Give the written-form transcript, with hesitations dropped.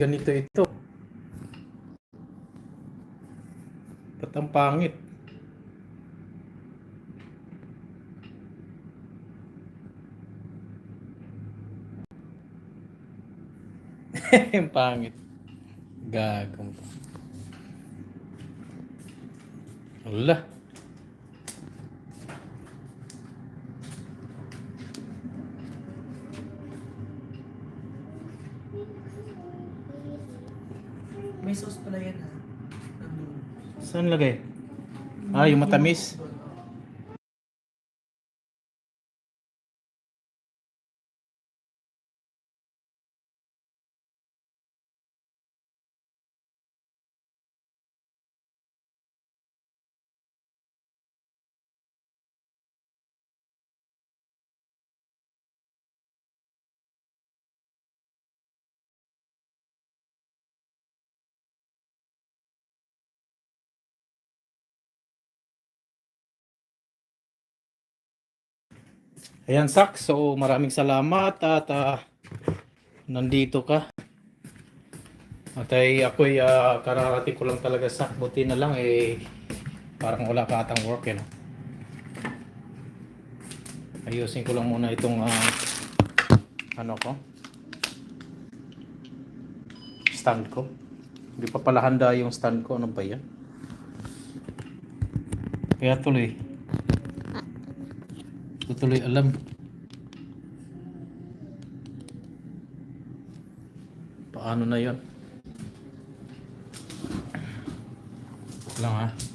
Ganito ito. Ba't ang pangit? Ang pangit. Gagong. Wala. May sauce pala yan ha. Saan lagay? Yung matamis. Ayan, Sak. So, maraming salamat at nandito ka. At ako'y kararating ko lang talaga, Sak. Buti na lang parang wala ka atang work, no? Ayusin ko lang muna itong ano ko, stand ko. Hindi pa pala handa yung stand ko. Ano ba yan? Kaya tuloy alam. Paano na yon? Lang ha.